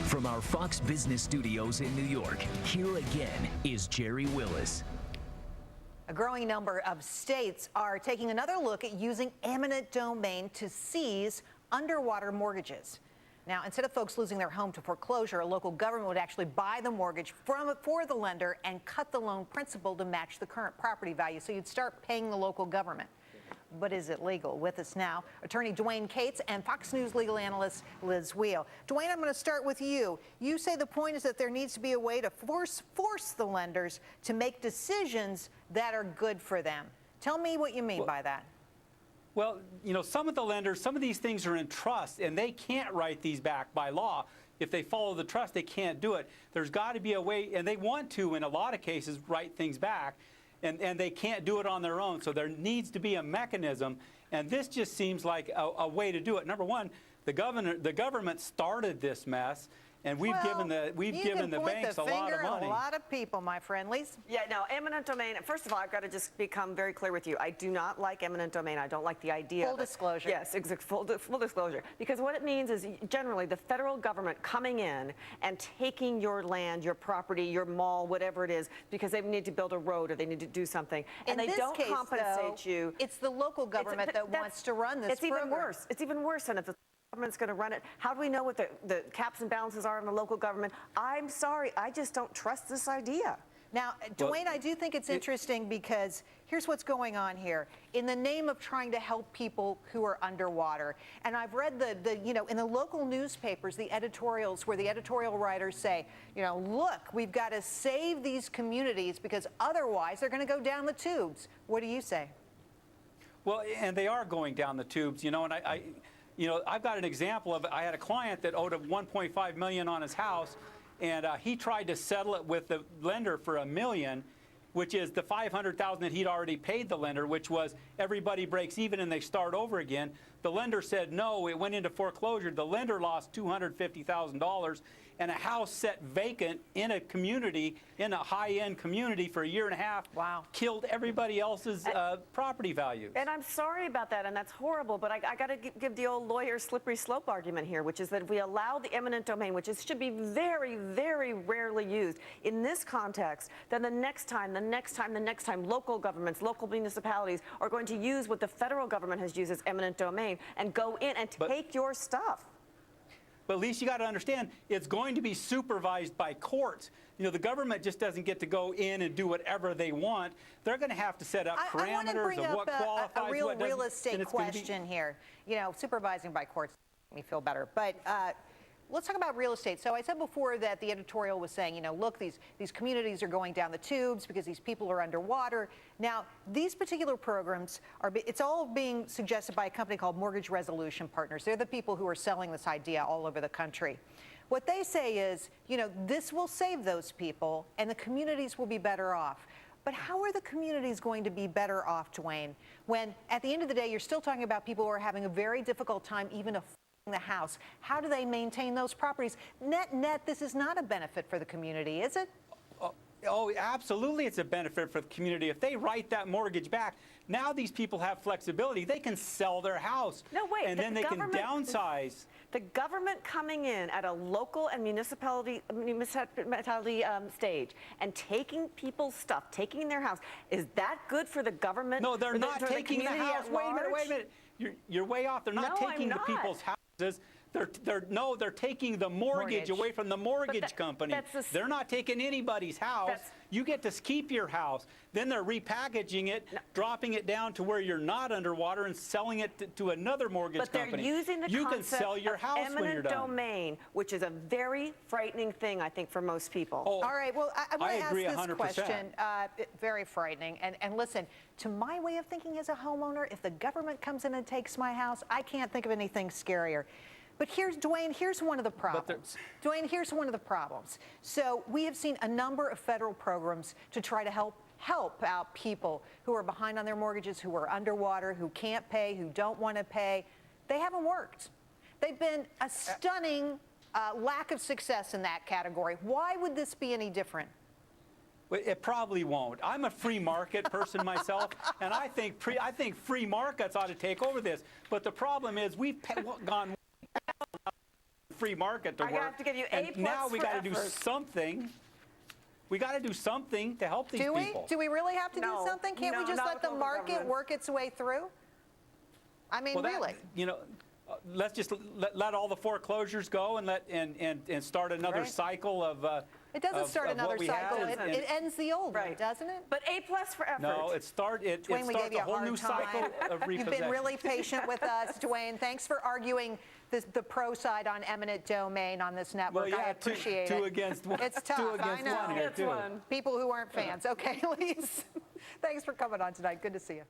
From our Fox Business Studios in New York, here again is Geri Willis. A growing number of states are taking another look at using eminent domain to seize underwater mortgages. Now, instead of folks losing their home to foreclosure, a local government would actually buy the mortgage for the lender and cut the loan principal to match the current property value. So you'd start paying the local government. But is it legal? With us now, attorney Dwane Cates and Fox News legal analyst Liz Wheel. Dwane, I'm going to start with you. You say the point is that there needs to be a way to force the lenders to make decisions that are good for them. Tell me what you mean by that. Well, you know, some of the lenders, some of these things are in trust, and they can't write these back by law. If they follow the trust, they can't do it. There's got to be a way, and they want to, in a lot of cases, write things back. And they can't do it on their own, so there needs to be a mechanism, and this just seems like a way to do it. Number one, the government started this mess, and we've given the banks a lot of money. A lot of people, my friend. Lisa? Yeah, no, eminent domain. First of all, I've got to just become very clear with you. I do not like eminent domain. I don't like the idea. Full disclosure. Yes, full disclosure. Because what it means is generally the federal government coming in and taking your land, your property, your mall, whatever it is, because they need to build a road or they need to do something, and they don't compensate you. It's the local government that wants to run this program. It's even worse. It's even worse than if the government's going to run it. How do we know what the caps and balances are in the local government? I'm sorry, I just don't trust this idea. Now, Dwane, I do think it's interesting because here's what's going on here. In the name of trying to help people who are underwater, and I've read in the local newspapers, the editorials where the editorial writers say, look, we've got to save these communities because otherwise they're going to go down the tubes. What do you say? Well, and they are going down the tubes, and I've got an example of, I had a client that owed $1.5 million on his house, and he tried to settle it with the lender for $1 million, which is the $500,000 that he'd already paid the lender, which was everybody breaks even and they start over again. The lender said no, it went into foreclosure. The lender lost $250,000, and a house set vacant in a community, in a high-end community for a year and a half. Wow. Killed everybody else's property values. And I'm sorry about that, and that's horrible, but I got to give the old lawyer slippery slope argument here, which is that if we allow the eminent domain, which should be very, very rarely used in this context, then the next time, local governments, local municipalities are going to use what the federal government has used as eminent domain and go in and take your stuff. But at least you got to understand, it's going to be supervised by courts. The government just doesn't get to go in and do whatever they want. They're going to have to set up parameters of what qualifies, a real estate question here. Supervising by courts makes me feel better. But let's talk about real estate. So I said before that the editorial was saying, look, these communities are going down the tubes because these people are underwater. Now, these particular programs it's all being suggested by a company called Mortgage Resolution Partners. They're the people who are selling this idea all over the country. What they say is, this will save those people and the communities will be better off. But how are the communities going to be better off, Dwane, when at the end of the day, you're still talking about people who are having a very difficult time even affording the house? How do they maintain those properties? Net, this is not a benefit for the community, is it? Oh, absolutely it's a benefit for the community. If they write that mortgage back, now these people have flexibility. They can sell their house. No, wait. And then they can downsize. The government coming in at a local and municipality stage and taking people's stuff, taking their house, is that good for the government? No, they're not taking the house. Wait a minute. You're way off. They're not taking the people's houses. They're taking the mortgage away from the mortgage company. They're not taking anybody's house. You get to keep your house. Then they're repackaging it, dropping it down to where you're not underwater and selling it to another mortgage company. But they're using the concept can sell your house of when you're done. Eminent domain, which is a very frightening thing, I think, for most people. Oh, all right, well, I want to ask this 100%. question. Very frightening. And listen, to my way of thinking as a homeowner, if the government comes in and takes my house, I can't think of anything scarier. But Dwane, here's one of the problems. Dwane, here's one of the problems. So we have seen a number of federal programs to try to help out people who are behind on their mortgages, who are underwater, who can't pay, who don't want to pay. They haven't worked. They've been a stunning lack of success in that category. Why would this be any different? It probably won't. I'm a free market person myself, and I think free markets ought to take over this. But the problem is we've gone free market to I work. have to give you and A+ now we for got to do effort. something. We got to do something to help these Do we? people. Do we really have to No. do something? Can't No, we just not let with the local market governments. work its way through? I mean, Well, that, really. you know, let's just let all the foreclosures go and start another Right. cycle of. It doesn't of- start of what another we had cycle. and- It ends the old one, Right. doesn't it? But A+ for effort. No, it starts Dwayne, we gave a you a whole hard new time. cycle of repossession. You've been really patient with us, Dwayne. Thanks for arguing the pro side on eminent domain on this network. Well, yeah, I appreciate two it. against one. It's tough, Two against I know. one here It's too. one. People who aren't fans. Okay, Lise, thanks for coming on tonight. Good to see you.